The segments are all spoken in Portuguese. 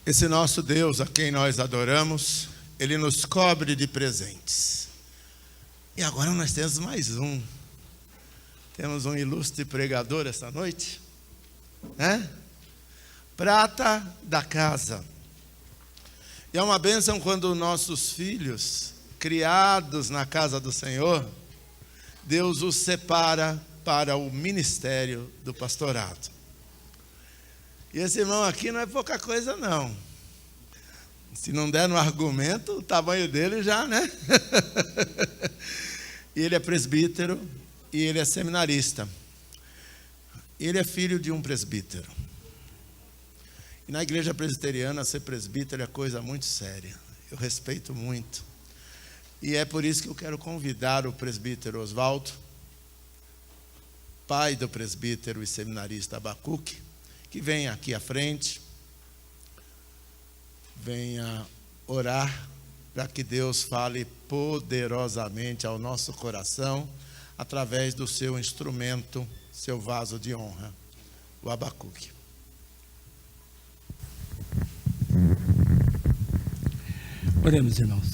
Esse nosso Deus, a quem nós adoramos, Ele nos cobre de presentes. E agora nós temos mais um. Temos um ilustre pregador esta noite, né? Prata da casa. E é uma bênção quando nossos filhos, criados na casa do Senhor, Deus os separa para o ministério do pastorado. E esse irmão aqui não é pouca coisa, não. Se não der no argumento, o tamanho dele já, né? E ele é presbítero e ele é seminarista. Ele é filho de um presbítero. E na igreja presbiteriana, ser presbítero é coisa muito séria. Eu respeito muito. E é por isso que eu quero convidar o presbítero Oswaldo, pai do presbítero e seminarista Abacuque, que venha aqui à frente, venha orar para que Deus fale poderosamente ao nosso coração, através do seu instrumento, seu vaso de honra, o Abacuque. Oremos, irmãos.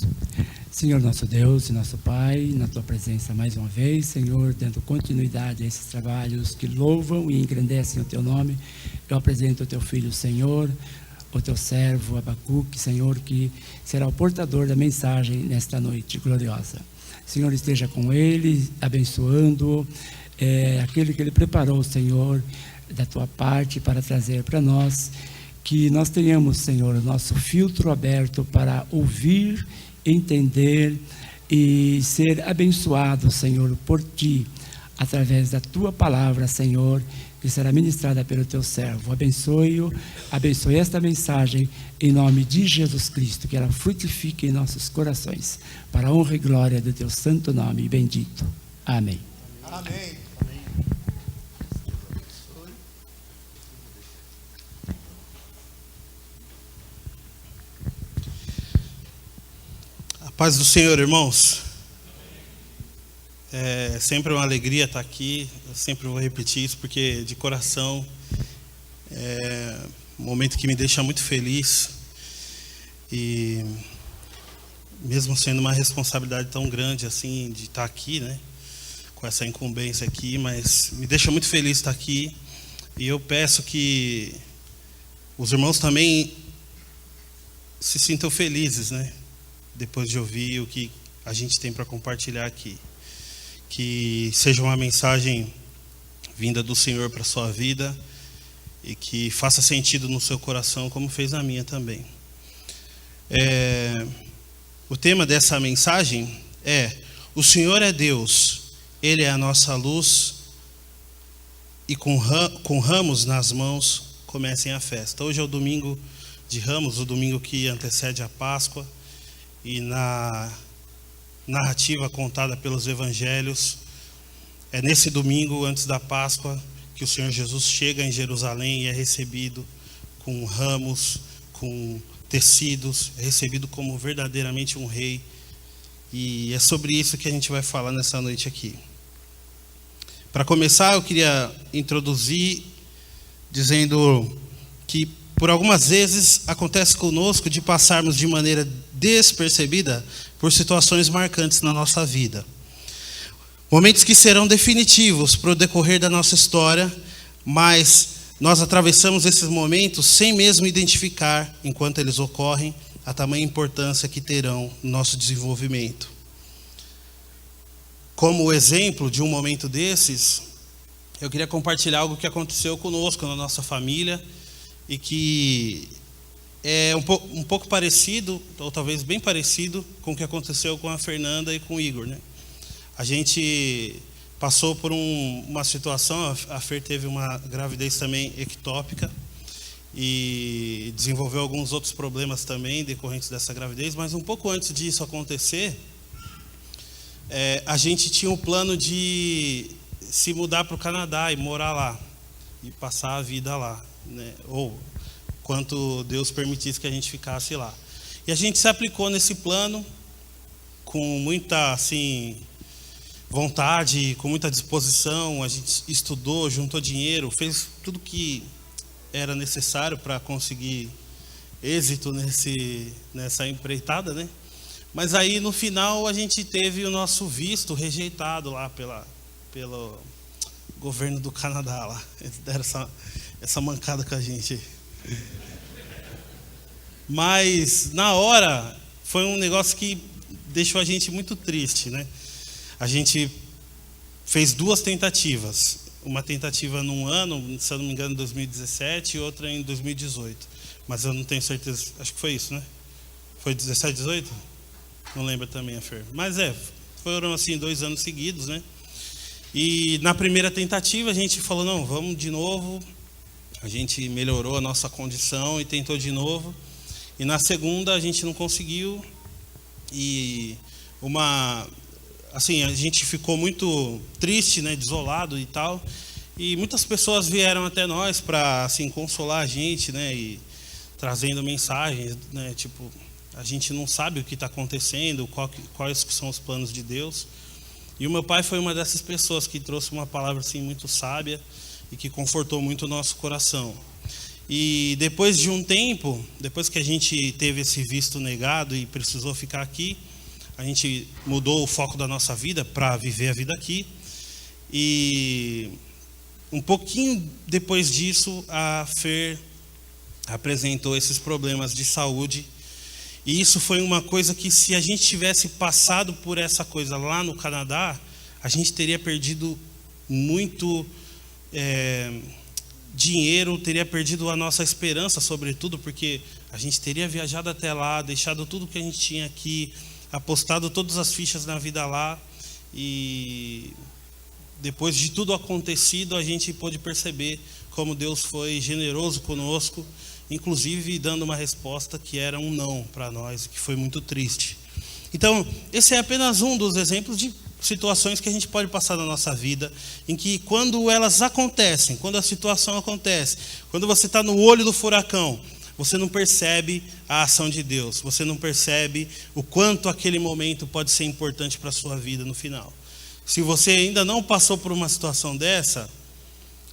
Senhor nosso Deus e nosso Pai, na Tua presença mais uma vez, Senhor, dando continuidade a esses trabalhos que louvam e engrandecem o Teu nome, eu apresento o Teu Filho, Senhor, o Teu servo, Abacuque, Senhor, que será o portador da mensagem nesta noite gloriosa. Senhor, esteja com ele, abençoando-o, aquele que ele preparou, Senhor, da Tua parte para trazer para nós, que nós tenhamos, Senhor, o nosso filtro aberto para ouvir, entender e ser abençoado, Senhor, por Ti, através da Tua palavra, Senhor, que será ministrada pelo Teu servo. Abençoe-o, abençoe esta mensagem em nome de Jesus Cristo, que ela frutifique em nossos corações, para a honra e glória do Teu santo nome bendito. Amém. Amém. Paz do Senhor, irmãos. É sempre uma alegria estar aqui. Eu sempre vou repetir isso porque de coração é um momento que me deixa muito feliz. E mesmo sendo uma responsabilidade tão grande assim de estar aqui, né, com essa incumbência aqui, mas me deixa muito feliz estar aqui. E eu peço que os irmãos também se sintam felizes, né, depois de ouvir o que a gente tem para compartilhar aqui. Que seja uma mensagem vinda do Senhor para a sua vida e que faça sentido no seu coração, como fez na minha também. O tema dessa mensagem é: o Senhor é Deus, Ele é a nossa luz, e com ramos nas mãos comecem a festa. Hoje é o domingo de Ramos, o domingo que antecede a Páscoa. E na narrativa contada pelos evangelhos, é nesse domingo, antes da Páscoa, que o Senhor Jesus chega em Jerusalém e é recebido com ramos, com tecidos, é recebido como verdadeiramente um rei. E é sobre isso que a gente vai falar nessa noite aqui. Para começar, eu queria introduzir dizendo que por algumas vezes acontece conosco de passarmos de maneira despercebida por situações marcantes na nossa vida. Momentos que serão definitivos para o decorrer da nossa história, mas nós atravessamos esses momentos sem mesmo identificar, enquanto eles ocorrem, a tamanha importância que terão no nosso desenvolvimento. Como exemplo de um momento desses, eu queria compartilhar algo que aconteceu conosco, na nossa família, e que é um pouco parecido, ou talvez bem parecido, com o que aconteceu com a Fernanda e com o Igor, né? A gente passou por uma situação, a Fer teve uma gravidez também ectópica e desenvolveu alguns outros problemas também decorrentes dessa gravidez, mas um pouco antes disso acontecer, a gente tinha um plano de se mudar para o Canadá e morar lá, e passar a vida lá, né? Ou quanto Deus permitisse que a gente ficasse lá. E a gente se aplicou nesse plano com muita vontade, com muita disposição. A gente estudou, juntou dinheiro, fez tudo que era necessário para conseguir êxito nessa empreitada, né? Mas aí no final a gente teve o nosso visto rejeitado lá pelo governo do Canadá lá. Eles deram essa mancada com a gente. Mas na hora foi um negócio que deixou a gente muito triste, né? A gente fez 2 tentativas. Uma tentativa num ano, se eu não me engano, em 2017 e outra em 2018. Mas eu não tenho certeza, acho que foi isso, né? Foi 17, 18? Não lembro também a Fer. Mas foram assim 2 anos seguidos, né? E na primeira tentativa a gente falou, não, vamos de novo. A gente melhorou a nossa condição e tentou de novo. E na segunda a gente não conseguiu. E a gente ficou muito triste, né, desolado e tal. E muitas pessoas vieram até nós para assim consolar a gente, né, e trazendo mensagens, né, tipo, a gente não sabe o que está acontecendo, quais são os planos de Deus. E o meu pai foi uma dessas pessoas que trouxe uma palavra assim muito sábia e que confortou muito o nosso coração. E depois de um tempo, depois que a gente teve esse visto negado e precisou ficar aqui, a gente mudou o foco da nossa vida para viver a vida aqui. E um pouquinho depois disso, a Fer apresentou esses problemas de saúde. E isso foi uma coisa que, se a gente tivesse passado por essa coisa lá no Canadá, a gente teria perdido muito dinheiro, teria perdido a nossa esperança, sobretudo, porque a gente teria viajado até lá, deixado tudo que a gente tinha aqui, apostado todas as fichas na vida lá, e depois de tudo acontecido, a gente pôde perceber como Deus foi generoso conosco, inclusive dando uma resposta que era um não para nós, que foi muito triste. Então, esse é apenas um dos exemplos de situações que a gente pode passar na nossa vida, em que quando elas acontecem, quando a situação acontece, quando você está no olho do furacão, você não percebe a ação de Deus, você não percebe o quanto aquele momento pode ser importante para a sua vida no final. Se você ainda não passou por uma situação dessa,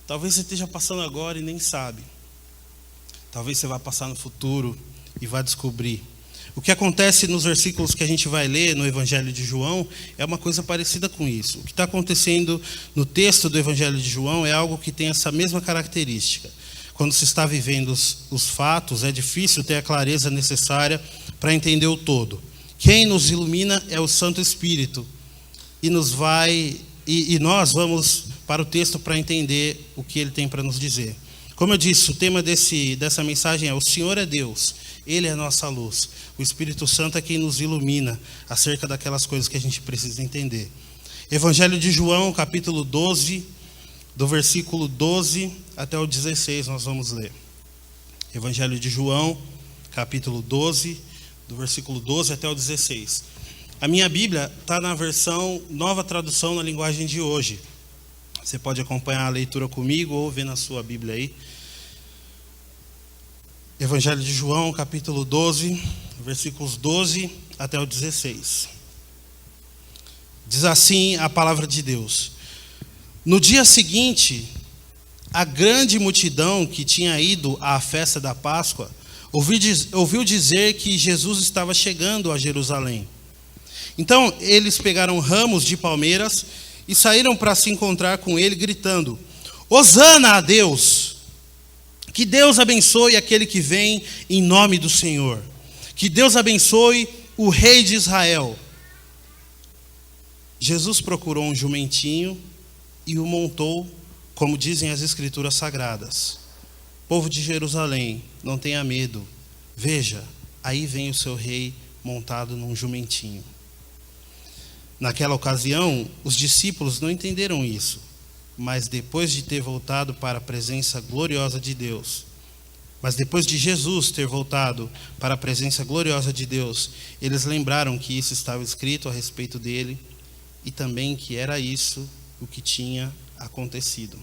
talvez você esteja passando agora e nem sabe. Talvez você vá passar no futuro e vá descobrir. O que acontece nos versículos que a gente vai ler no Evangelho de João é uma coisa parecida com isso. O que está acontecendo no texto do Evangelho de João é algo que tem essa mesma característica. Quando se está vivendo os fatos, é difícil ter a clareza necessária para entender o todo. Quem nos ilumina é o Santo Espírito. E nós vamos para o texto para entender o que ele tem para nos dizer. Como eu disse, o tema dessa mensagem é: o Senhor é Deus, Ele é a nossa luz. O Espírito Santo é quem nos ilumina acerca daquelas coisas que a gente precisa entender. Evangelho de João, capítulo 12, do versículo 12 até o 16, nós vamos ler. Evangelho de João, capítulo 12, do versículo 12 até o 16. A minha Bíblia está na versão Nova Tradução na linguagem de hoje. Você pode acompanhar a leitura comigo ou ver na sua Bíblia aí. Evangelho de João, capítulo 12, versículos 12 até o 16. Diz assim a palavra de Deus: no dia seguinte, a grande multidão que tinha ido à festa da Páscoa ouviu dizer que Jesus estava chegando a Jerusalém. Então eles pegaram ramos de palmeiras e saíram para se encontrar com ele, gritando: Hosana a Deus! Que Deus abençoe aquele que vem em nome do Senhor. Que Deus abençoe o Rei de Israel. Jesus procurou um jumentinho e o montou, como dizem as Escrituras Sagradas. Povo de Jerusalém, não tenha medo. Veja, aí vem o seu rei montado num jumentinho. Naquela ocasião, os discípulos não entenderam isso, mas depois de ter voltado para a presença gloriosa de Deus, depois de Jesus ter voltado para a presença gloriosa de Deus, eles lembraram que isso estava escrito a respeito dele e também que era isso o que tinha acontecido.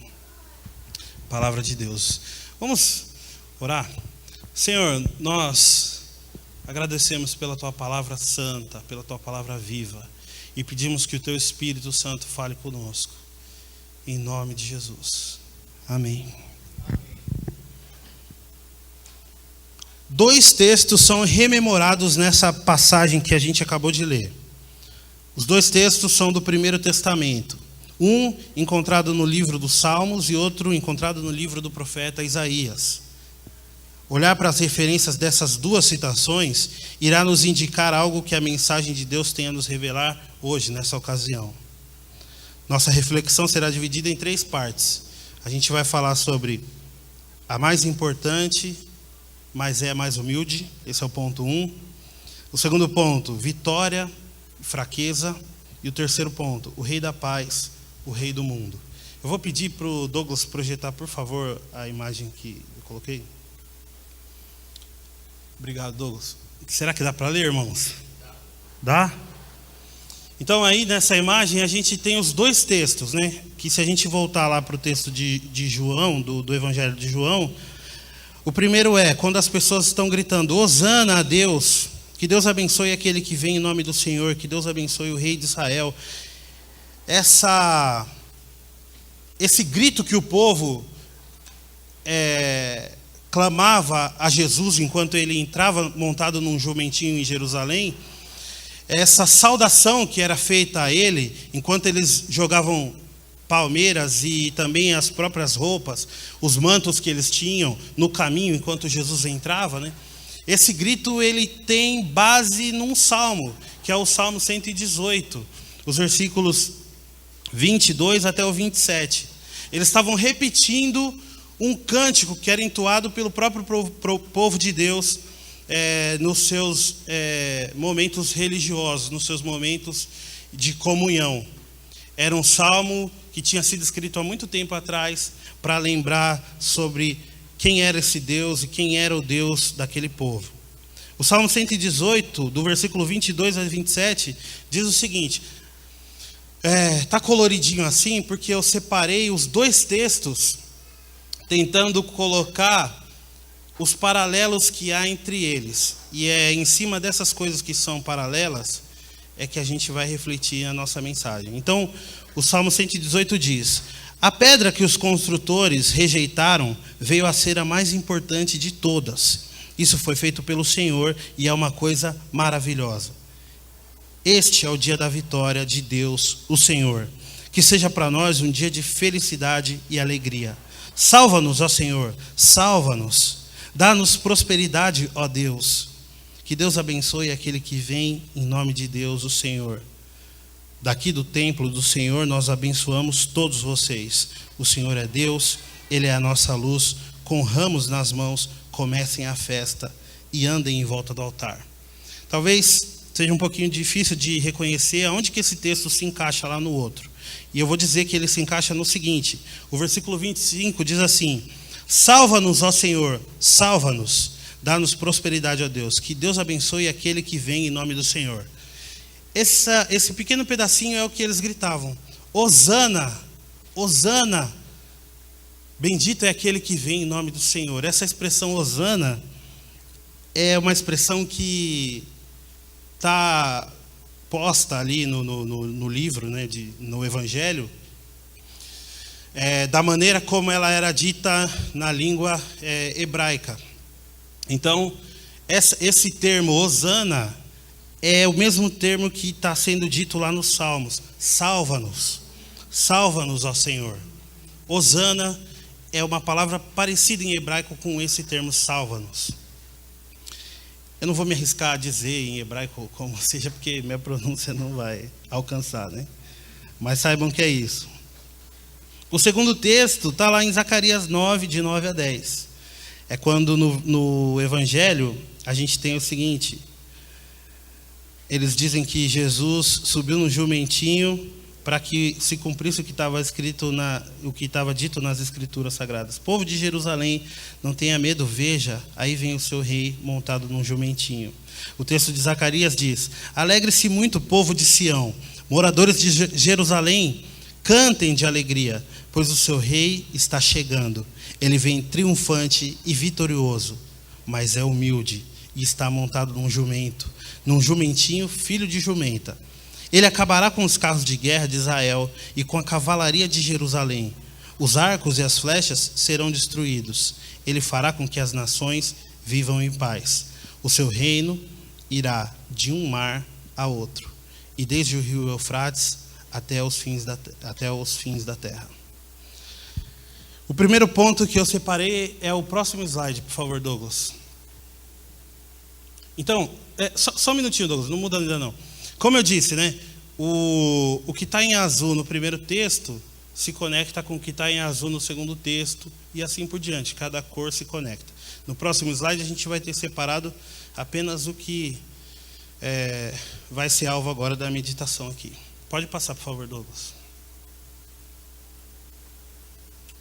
Palavra de Deus. Vamos orar? Senhor, nós agradecemos pela Tua palavra santa, pela Tua palavra viva, e pedimos que o Teu Espírito Santo fale conosco. Em nome de Jesus. Amém. Dois textos são rememorados nessa passagem que a gente acabou de ler. Os dois textos são do Primeiro Testamento. Um encontrado no livro dos Salmos e outro encontrado no livro do profeta Isaías. Olhar para as referências dessas duas citações irá nos indicar algo que a mensagem de Deus tem a nos revelar hoje, nessa ocasião. Nossa reflexão será dividida em 3 partes. A gente vai falar sobre a mais importante, mas é a mais humilde. Esse é o ponto 1. O segundo ponto, vitória e fraqueza. E o terceiro ponto, o rei da paz, o rei do mundo. Eu vou pedir para o Douglas projetar, por favor, a imagem que eu coloquei. Obrigado, Douglas. Será que dá para ler, irmãos? Dá? Então aí nessa imagem a gente tem os dois textos, né? Que se a gente voltar lá para o texto de João, do Evangelho de João, o primeiro é quando as pessoas estão gritando, Hosana a Deus, que Deus abençoe aquele que vem em nome do Senhor, que Deus abençoe o rei de Israel. Esse grito que o povo clamava a Jesus enquanto ele entrava montado num jumentinho em Jerusalém, essa saudação que era feita a ele, enquanto eles jogavam palmeiras e também as próprias roupas, os mantos que eles tinham no caminho enquanto Jesus entrava, né? Esse grito ele tem base num salmo, que é o Salmo 118, os versículos 22 até o 27. Eles estavam repetindo um cântico que era entoado pelo próprio povo de Deus nos seus momentos religiosos, nos seus momentos de comunhão. Era um salmo que tinha sido escrito há muito tempo atrás para lembrar sobre quem era esse Deus e quem era o Deus daquele povo. O Salmo 118, do versículo 22 a 27, diz o seguinte, está coloridinho assim porque eu separei os dois textos tentando colocar os paralelos que há entre eles. E é em cima dessas coisas que são paralelas é que a gente vai refletir a nossa mensagem. Então, o Salmo 118 diz, a pedra que os construtores rejeitaram veio a ser a mais importante de todas. Isso foi feito pelo Senhor e é uma coisa maravilhosa. Este é o dia da vitória de Deus, o Senhor. Que seja para nós um dia de felicidade e alegria. Salva-nos, ó Senhor, salva-nos. Dá-nos prosperidade, ó Deus. Que Deus abençoe aquele que vem em nome de Deus, o Senhor. Daqui do templo do Senhor nós abençoamos todos vocês. O Senhor é Deus, Ele é a nossa luz. Com ramos nas mãos, comecem a festa e andem em volta do altar. Talvez seja um pouquinho difícil de reconhecer aonde que esse texto se encaixa lá no outro. E eu vou dizer que ele se encaixa no seguinte. O versículo 25 diz assim, salva-nos, ó Senhor, salva-nos, dá-nos prosperidade, ó Deus. Que Deus abençoe aquele que vem em nome do Senhor. Esse pequeno pedacinho é o que eles gritavam. Hosana, Hosana, bendito é aquele que vem em nome do Senhor. Essa expressão Hosana é uma expressão que está posta ali no livro, né, no Evangelho, da maneira como ela era dita na língua hebraica. Então, esse termo Hosana é o mesmo termo que está sendo dito lá nos Salmos. Salva-nos, salva-nos, ó Senhor. Hosana é uma palavra parecida em hebraico com esse termo salva-nos. Eu não vou me arriscar a dizer em hebraico como seja, porque minha pronúncia não vai alcançar, né? Mas saibam que é isso. O segundo texto está lá em Zacarias 9, de 9 a 10. É quando no Evangelho a gente tem o seguinte. Eles dizem que Jesus subiu no jumentinho para que se cumprisse o que estava escrito o que estava dito nas Escrituras Sagradas. Povo de Jerusalém, não tenha medo, veja, aí vem o seu rei montado num jumentinho. O texto de Zacarias diz, alegre-se muito, povo de Sião, moradores de Jerusalém, cantem de alegria, pois o seu rei está chegando. Ele vem triunfante e vitorioso, mas é humilde e está montado num jumentinho, filho de jumenta. Ele acabará com os carros de guerra de Israel e com a cavalaria de Jerusalém. Os arcos e as flechas serão destruídos. Ele fará com que as nações vivam em paz. O seu reino irá de um mar a outro, e desde o rio Eufrates até os fins da terra. O primeiro ponto que eu separei é o próximo slide, por favor, Douglas. Então, só um minutinho, Douglas, não muda ainda não. Como eu disse, né? O que está em azul no primeiro texto se conecta com o que está em azul no segundo texto e assim por diante. Cada cor se conecta. No próximo slide a gente vai ter separado apenas o que vai ser alvo agora da meditação aqui. Pode passar, por favor, Douglas.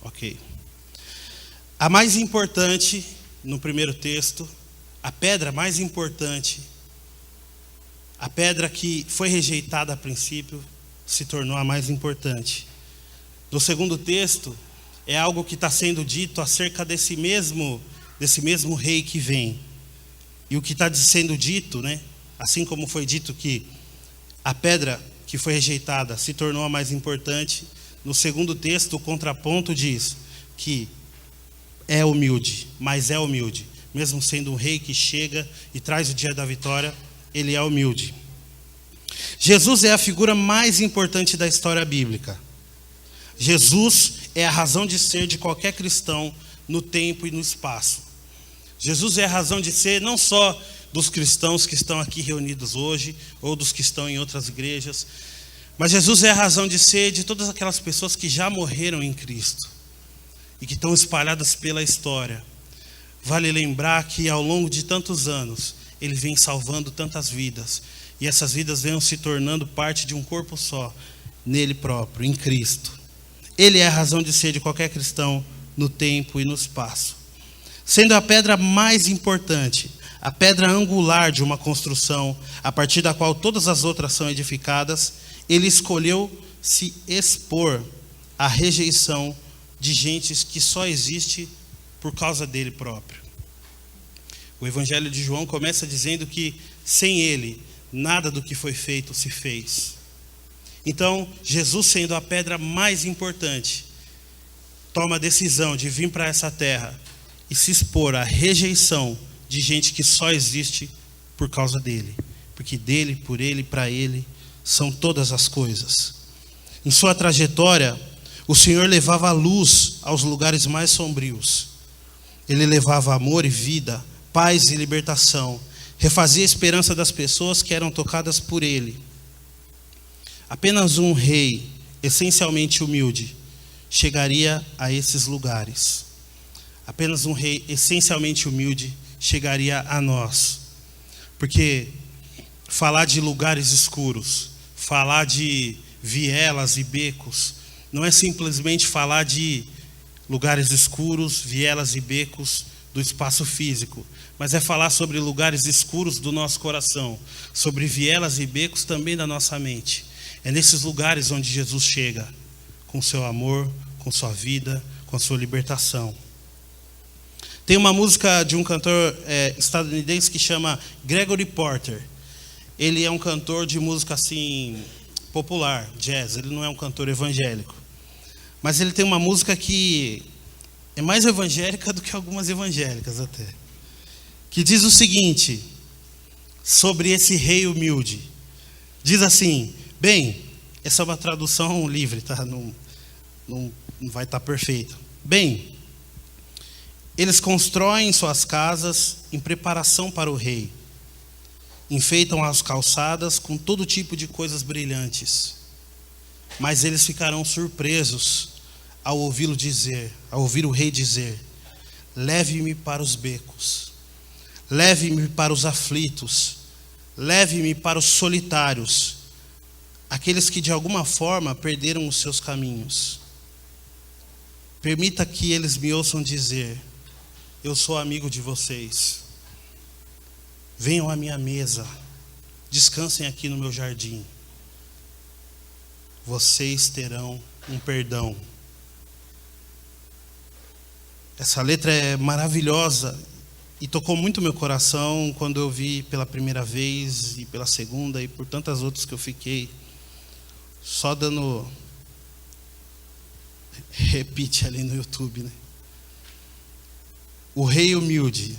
Ok. A mais importante no primeiro texto, a pedra mais importante, a pedra que foi rejeitada a princípio, se tornou a mais importante. No segundo texto, é algo que está sendo dito acerca desse mesmo rei que vem. E o que está sendo dito, né? Assim como foi dito que a pedra que foi rejeitada se tornou a mais importante, no segundo texto, o contraponto diz que é humilde, mas é humilde. Mesmo sendo um rei que chega e traz o dia da vitória, ele é humilde. Jesus é a figura mais importante da história bíblica. Jesus é a razão de ser de qualquer cristão no tempo e no espaço. Jesus é a razão de ser não só dos cristãos que estão aqui reunidos hoje, ou dos que estão em outras igrejas, mas Jesus é a razão de ser de todas aquelas pessoas que já morreram em Cristo e que estão espalhadas pela história. Vale lembrar que ao longo de tantos anos, Ele vem salvando tantas vidas, e essas vidas vêm se tornando parte de um corpo só, nele próprio, em Cristo. Ele é a razão de ser de qualquer cristão no tempo e no espaço. Sendo a pedra mais importante, a pedra angular de uma construção, a partir da qual todas as outras são edificadas, ele escolheu se expor à rejeição de gentes que só existe por causa dele próprio. O Evangelho de João começa dizendo que sem ele, nada do que foi feito se fez. Então, Jesus, sendo a pedra mais importante, toma a decisão de vir para essa terra e se expor à rejeição de gente que só existe por causa dele. Porque dele, por ele, para ele, são todas as coisas. Em sua trajetória, o Senhor levava a luz aos lugares mais sombrios. Ele levava amor e vida, paz e libertação. Refazia a esperança das pessoas que eram tocadas por ele. Apenas um rei, essencialmente humilde, chegaria a esses lugares. Apenas um rei essencialmente humilde chegaria a nós. Porque falar de lugares escuros, falar de vielas e becos, não é simplesmente falar de lugares escuros, vielas e becos do espaço físico, mas é falar sobre lugares escuros do nosso coração, sobre vielas e becos também da nossa mente. É nesses lugares onde Jesus chega, com seu amor, com sua vida, com sua libertação. Tem uma música de um cantor estadunidense que chama Gregory Porter. Ele é um cantor de música assim popular, jazz. Ele não é um cantor evangélico. Mas ele tem uma música que é mais evangélica do que algumas evangélicas até. Que diz o seguinte, sobre esse rei humilde. Diz assim, bem, essa é uma tradução livre, tá? Não vai estar perfeito. Bem, eles constroem suas casas em preparação para o rei. Enfeitam as calçadas com todo tipo de coisas brilhantes. Mas eles ficarão surpresos ao ouvir o rei dizer: leve-me para os becos, leve-me para os aflitos, leve-me para os solitários, aqueles que de alguma forma perderam os seus caminhos. Permita que eles me ouçam dizer: eu sou amigo de vocês. Venham à minha mesa, descansem aqui no meu jardim. Vocês terão um perdão. Essa letra é maravilhosa e tocou muito meu coração quando eu vi pela primeira vez e pela segunda e por tantas outras que eu fiquei só dando repeat ali no YouTube, né? O rei humilde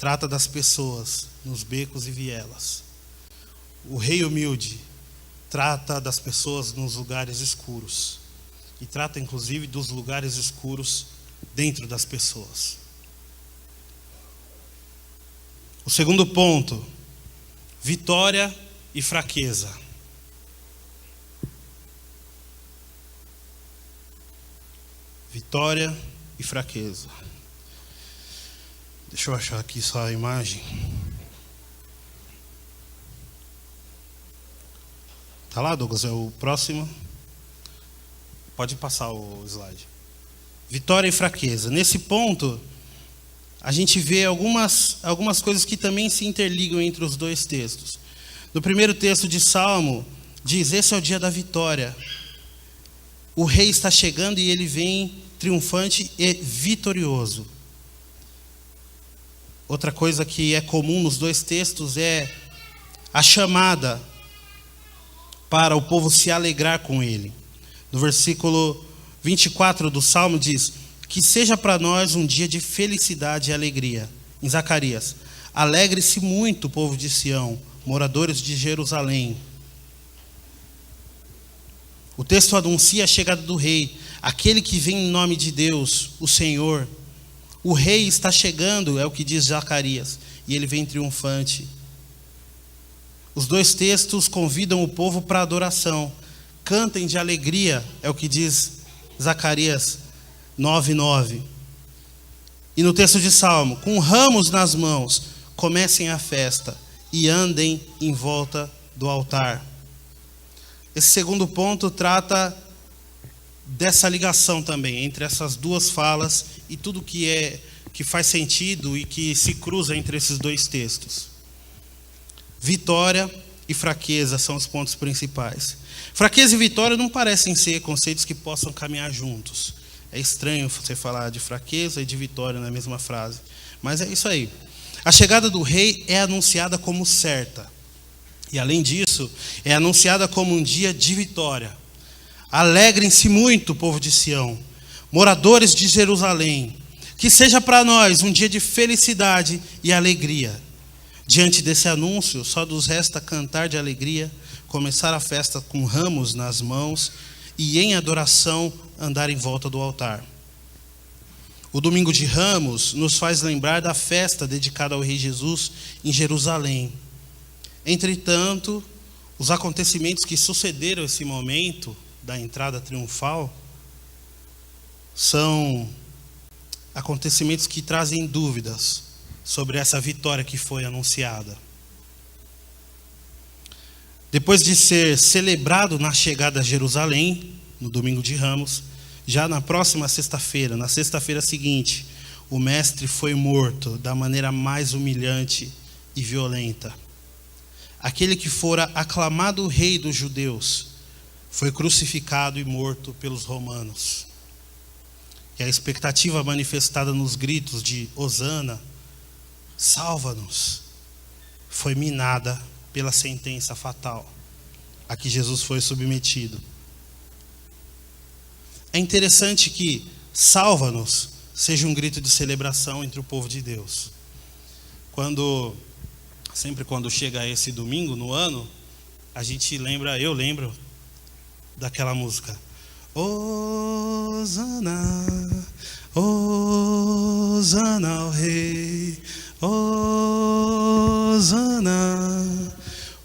trata das pessoas nos becos e vielas. O rei humilde trata das pessoas nos lugares escuros. E trata inclusive dos lugares escuros dentro das pessoas. O segundo ponto, vitória e fraqueza. Vitória e fraqueza. Deixa eu achar aqui só a imagem. Tá lá, Douglas? É o próximo. Pode passar o slide. Vitória e fraqueza. Nesse ponto, a gente vê algumas coisas que também se interligam entre os dois textos. No primeiro texto de Salmo, diz: esse é o dia da vitória. O rei está chegando e ele vem triunfante e vitorioso. Outra coisa que é comum nos dois textos é a chamada para o povo se alegrar com ele. No versículo 24 do Salmo diz: que seja para nós um dia de felicidade e alegria. Em Zacarias: alegre-se muito o povo de Sião, moradores de Jerusalém. O texto anuncia a chegada do rei, aquele que vem em nome de Deus, o Senhor. O rei está chegando, é o que diz Zacarias, e ele vem triunfante. Os dois textos convidam o povo para a adoração. Cantem de alegria, é o que diz Zacarias 9:9. E no texto de Salmo: com ramos nas mãos, comecem a festa e andem em volta do altar. Esse segundo ponto trata dessa ligação também entre essas duas falas e tudo que faz sentido e que se cruza entre esses dois textos. Vitória e fraqueza são os pontos principais. Fraqueza e vitória não parecem ser conceitos que possam caminhar juntos. É estranho você falar de fraqueza e de vitória na mesma frase, mas é isso aí. A chegada do rei é anunciada como certa, e além disso, é anunciada como um dia de vitória. Alegrem-se muito, povo de Sião, moradores de Jerusalém, que seja para nós um dia de felicidade e alegria. Diante desse anúncio, só nos resta cantar de alegria, começar a festa com ramos nas mãos e em adoração andar em volta do altar. O Domingo de Ramos nos faz lembrar da festa dedicada ao Rei Jesus em Jerusalém. Entretanto, os acontecimentos que sucederam esse momento da entrada triunfal são acontecimentos que trazem dúvidas sobre essa vitória que foi anunciada. Depois de ser celebrado na chegada a Jerusalém, no Domingo de Ramos, já na próxima sexta-feira, na sexta-feira seguinte, o mestre foi morto da maneira mais humilhante e violenta. Aquele que fora aclamado rei dos judeus foi crucificado e morto pelos romanos. E a expectativa manifestada nos gritos de Hosana, salva-nos, foi minada pela sentença fatal a que Jesus foi submetido. É interessante que salva-nos seja um grito de celebração entre o povo de Deus. Sempre quando chega esse domingo no ano, eu lembro daquela música: Hosana, Hosana ao rei, Hosana,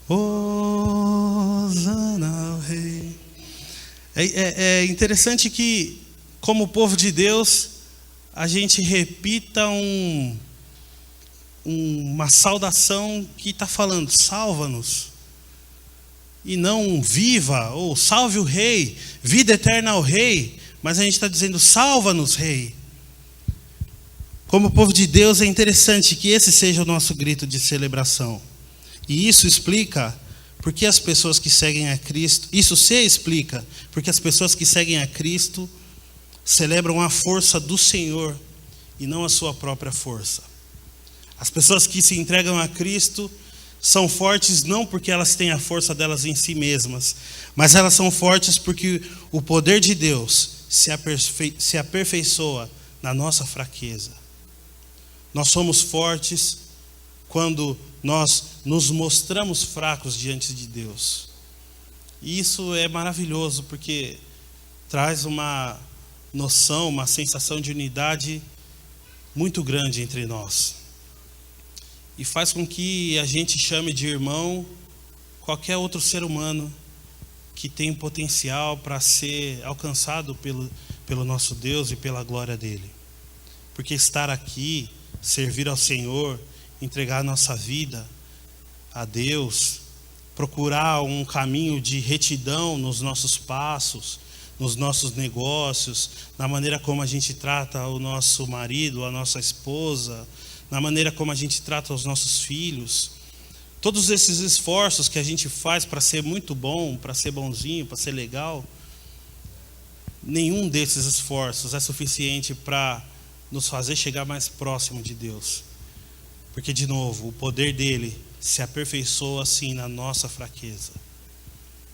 Hosana ao rei. É interessante que, como povo de Deus, a gente repita uma saudação que está falando: salva-nos. E não viva, ou salve o rei, vida eterna ao rei. Mas a gente está dizendo: salva-nos, rei. Como povo de Deus, é interessante que esse seja o nosso grito de celebração. E isso explica porque as pessoas que seguem a Cristo, isso se explica porque as pessoas que seguem a Cristo celebram a força do Senhor e não a sua própria força. As pessoas que se entregam a Cristo são fortes não porque elas têm a força delas em si mesmas, mas elas são fortes porque o poder de Deus se aperfeiçoa na nossa fraqueza. Nós somos fortes quando nós nos mostramos fracos diante de Deus. E isso é maravilhoso, porque traz uma noção, uma sensação de unidade muito grande entre nós. E faz com que a gente chame de irmão qualquer outro ser humano que tem potencial para ser alcançado pelo nosso Deus e pela glória dele. Porque estar aqui, servir ao Senhor, entregar a nossa vida a Deus, procurar um caminho de retidão nos nossos passos, nos nossos negócios, na maneira como a gente trata o nosso marido, a nossa esposa, na maneira como a gente trata os nossos filhos. Todos esses esforços que a gente faz para ser muito bom, para ser bonzinho, para ser legal, nenhum desses esforços é suficiente para nos fazer chegar mais próximo de Deus. Porque, de novo, o poder dele se aperfeiçoa assim na nossa fraqueza.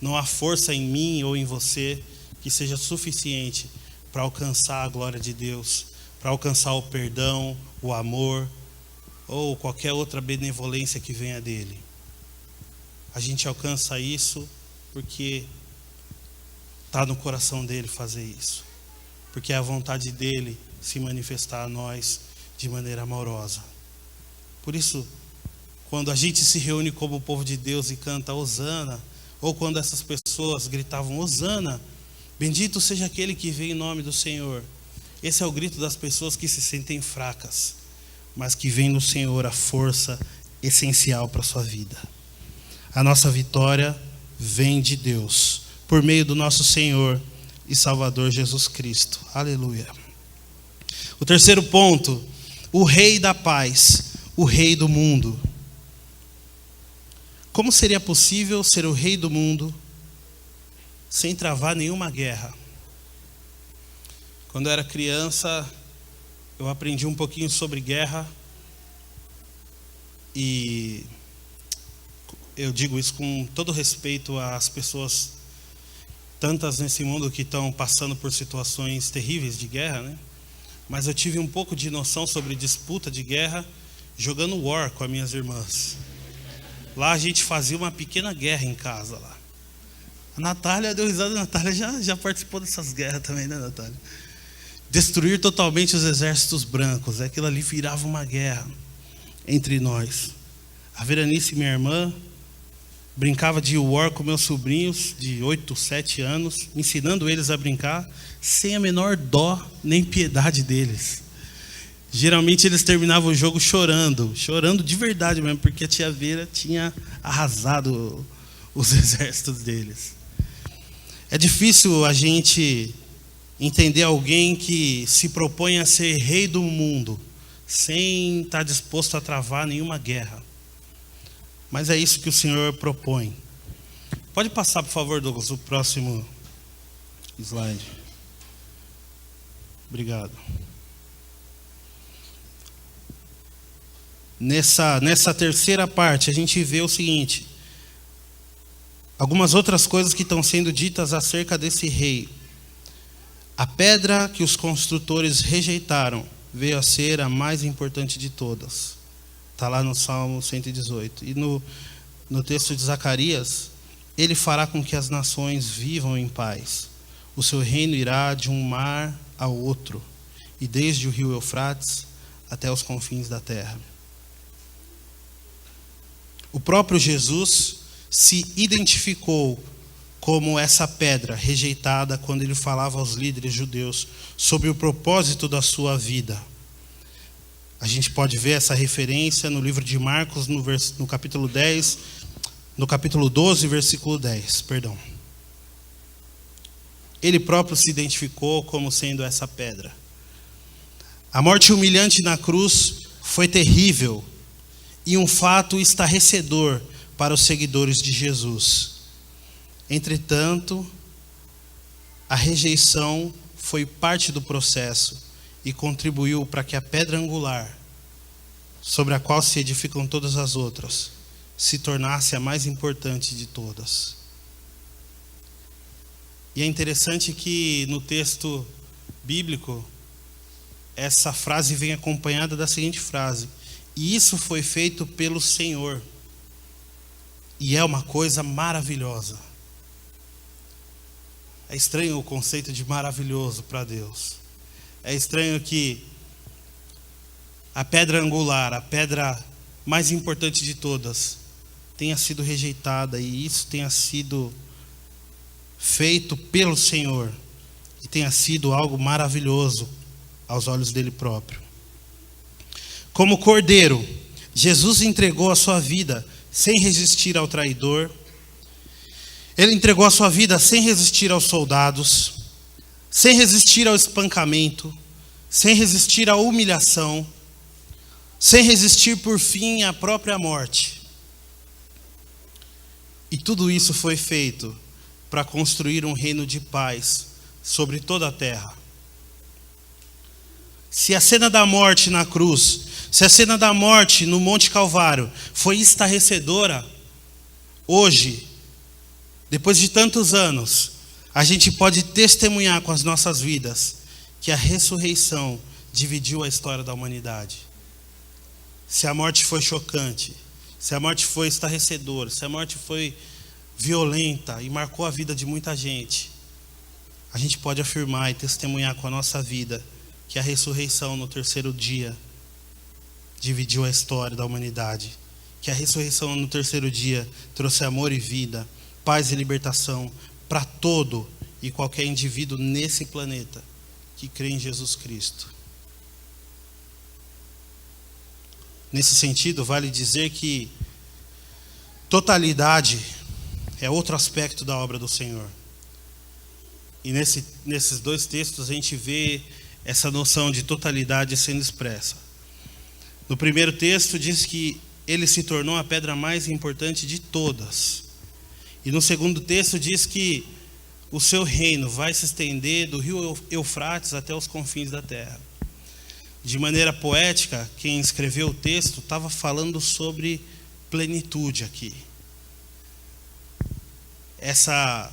Não há força em mim ou em você que seja suficiente para alcançar a glória de Deus, para alcançar o perdão, o amor ou qualquer outra benevolência que venha dele. A gente alcança isso porque está no coração dele fazer isso, porque é a vontade dele se manifestar a nós de maneira amorosa. Por isso, quando a gente se reúne como povo de Deus e canta Hosana, ou quando essas pessoas gritavam Hosana, bendito seja aquele que vem em nome do Senhor, esse é o grito das pessoas que se sentem fracas, mas que vem no Senhor a força essencial para a sua vida. A nossa vitória vem de Deus, por meio do nosso Senhor e Salvador Jesus Cristo. Aleluia. O terceiro ponto, o Rei da paz, o Rei do mundo. Como seria possível ser o Rei do mundo sem travar nenhuma guerra? Quando eu era criança, eu aprendi um pouquinho sobre guerra, e eu digo isso com todo respeito às pessoas, tantas nesse mundo que estão passando por situações terríveis de guerra, né? Mas eu tive um pouco de noção sobre disputa de guerra jogando War com as minhas irmãs. Lá a gente fazia uma pequena guerra em casa lá. A Natália deu risada, a Natália já participou dessas guerras também, né, Natália? Destruir totalmente os exércitos brancos, aquilo ali virava uma guerra entre nós. A Veranice, minha irmã, brincava de War com meus sobrinhos de 8, 7 anos, ensinando eles a brincar, sem a menor dó nem piedade deles. Geralmente eles terminavam o jogo chorando de verdade mesmo, porque a tia Vera tinha arrasado os exércitos deles. É difícil a gente entender alguém que se propõe a ser rei do mundo, sem estar disposto a travar nenhuma guerra. Mas é isso que o Senhor propõe. Pode passar, por favor, Douglas, o próximo slide. Obrigado. Nessa terceira parte, a gente vê o seguinte: algumas outras coisas que estão sendo ditas acerca desse rei. A pedra que os construtores rejeitaram veio a ser a mais importante de todas. Está lá no Salmo 118. E no texto de Zacarias, ele fará com que as nações vivam em paz. O seu reino irá de um mar ao outro, e desde o rio Eufrates até os confins da terra. O próprio Jesus se identificou como essa pedra rejeitada quando ele falava aos líderes judeus sobre o propósito da sua vida. A gente pode ver essa referência no livro de Marcos, no capítulo 10, no capítulo 12, versículo 10, perdão. Ele próprio se identificou como sendo essa pedra. A morte humilhante na cruz foi terrível e um fato estarrecedor para os seguidores de Jesus. Entretanto, a rejeição foi parte do processo e contribuiu para que a pedra angular, sobre a qual se edificam todas as outras, se tornasse a mais importante de todas. E é interessante que no texto bíblico, essa frase vem acompanhada da seguinte frase: E isso foi feito pelo Senhor. E é uma coisa maravilhosa. É estranho o conceito de maravilhoso para Deus. É estranho que a pedra angular, a pedra mais importante de todas, tenha sido rejeitada e isso tenha sido feito pelo Senhor e tenha sido algo maravilhoso aos olhos dele próprio. Como cordeiro, Jesus entregou a sua vida sem resistir ao traidor. Ele entregou a sua vida sem resistir aos soldados, sem resistir ao espancamento, sem resistir à humilhação, sem resistir por fim à própria morte. E tudo isso foi feito para construir um reino de paz sobre toda a terra. Se a cena da morte na cruz, se a cena da morte no Monte Calvário foi estarrecedora, hoje, depois de tantos anos, a gente pode testemunhar com as nossas vidas que a ressurreição dividiu a história da humanidade. Se a morte foi chocante, se a morte foi estarrecedora, se a morte foi violenta e marcou a vida de muita gente, a gente pode afirmar e testemunhar com a nossa vida que a ressurreição no terceiro dia dividiu a história da humanidade, que a ressurreição no terceiro dia trouxe amor e vida, paz e libertação para todo e qualquer indivíduo nesse planeta que crê em Jesus Cristo. Nesse sentido, vale dizer que totalidade é outro aspecto da obra do Senhor. E nesses dois textos a gente vê essa noção de totalidade sendo expressa. No primeiro texto diz que ele se tornou a pedra mais importante de todas. E no segundo texto diz que o seu reino vai se estender do rio Eufrates até os confins da terra. De maneira poética, quem escreveu o texto estava falando sobre plenitude aqui. Essa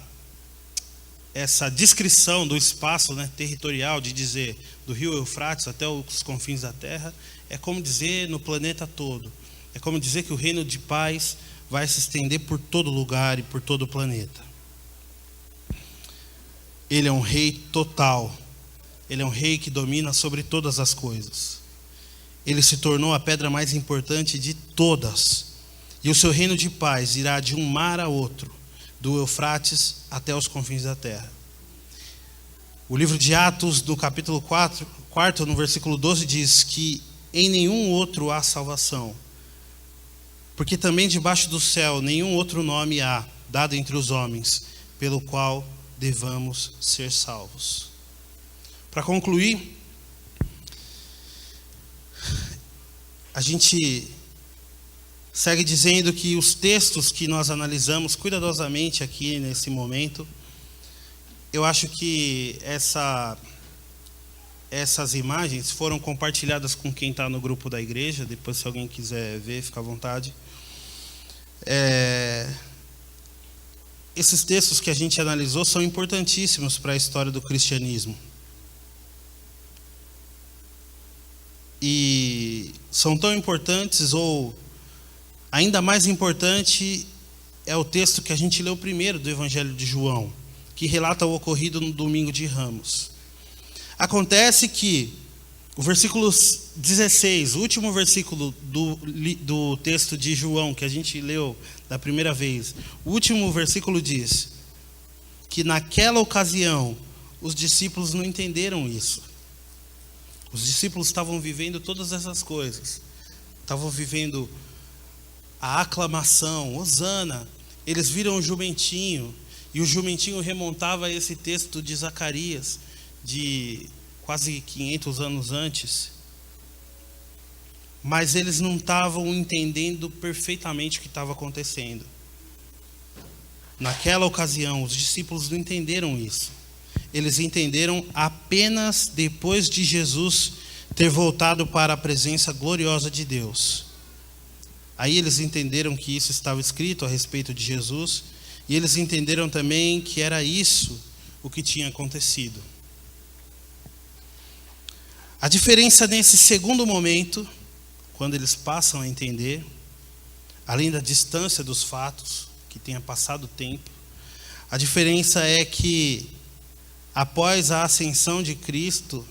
descrição do espaço, territorial, de dizer do rio Eufrates até os confins da terra, é como dizer no planeta todo. É como dizer que o reino de paz vai se estender por todo lugar e por todo o planeta. Ele é um rei total. Ele é um rei que domina sobre todas as coisas. Ele se tornou a pedra mais importante de todas. E o seu reino de paz irá de um mar a outro, do Eufrates até os confins da terra. O livro de Atos, no capítulo 4, no versículo 12, diz que em nenhum outro há salvação, porque também debaixo do céu nenhum outro nome há, dado entre os homens, pelo qual devamos ser salvos. Para concluir, a gente segue dizendo que os textos que nós analisamos cuidadosamente aqui nesse momento, eu acho que essas imagens foram compartilhadas com quem está no grupo da igreja. Depois, se alguém quiser ver, fica à vontade. Esses textos que a gente analisou são importantíssimos para a história do cristianismo. E são tão importantes, ou ainda mais importante, é o texto que a gente leu primeiro do Evangelho de João, que relata o ocorrido no domingo de Ramos. Acontece que o versículo 16, o último versículo do texto de João, que a gente leu da primeira vez, o último versículo diz que naquela ocasião os discípulos não entenderam isso. Os discípulos estavam vivendo todas essas coisas. Estavam vivendo a aclamação, Hosana. Eles viram o jumentinho, e o jumentinho remontava a esse texto de Zacarias, de quase 500 anos antes. Mas eles não estavam entendendo perfeitamente o que estava acontecendo. Naquela ocasião, os discípulos não entenderam isso. Eles entenderam apenas depois de Jesus ter voltado para a presença gloriosa de Deus. Aí eles entenderam que isso estava escrito a respeito de Jesus, e eles entenderam também que era isso o que tinha acontecido. A diferença nesse segundo momento quando eles passam a entender, além da distância dos fatos, que tenha passado o tempo, a diferença é que após a ascensão de Cristo,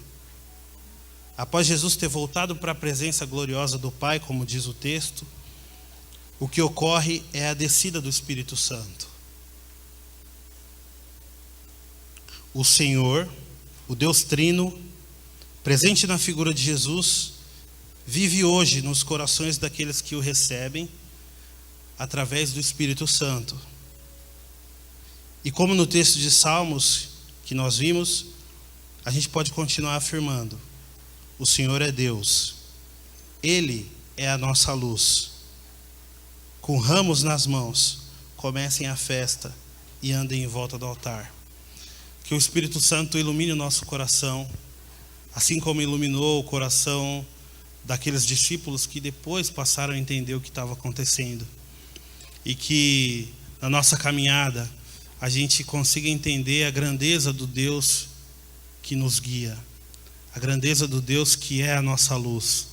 após Jesus ter voltado para a presença gloriosa do Pai, como diz o texto, o que ocorre é a descida do Espírito Santo. O Senhor, o Deus Trino, presente na figura de Jesus, vive hoje nos corações daqueles que o recebem através do Espírito Santo. E como no texto de Salmos que nós vimos, a gente pode continuar afirmando: o Senhor é Deus, Ele é a nossa luz. Com ramos nas mãos, comecem a festa e andem em volta do altar. Que o Espírito Santo ilumine o nosso coração, assim como iluminou o coração daqueles discípulos que depois passaram a entender o que estava acontecendo. E que na nossa caminhada a gente consiga entender a grandeza do Deus que nos guia, a grandeza do Deus que é a nossa luz,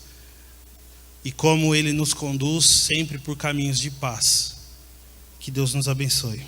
e como Ele nos conduz sempre por caminhos de paz. Que Deus nos abençoe.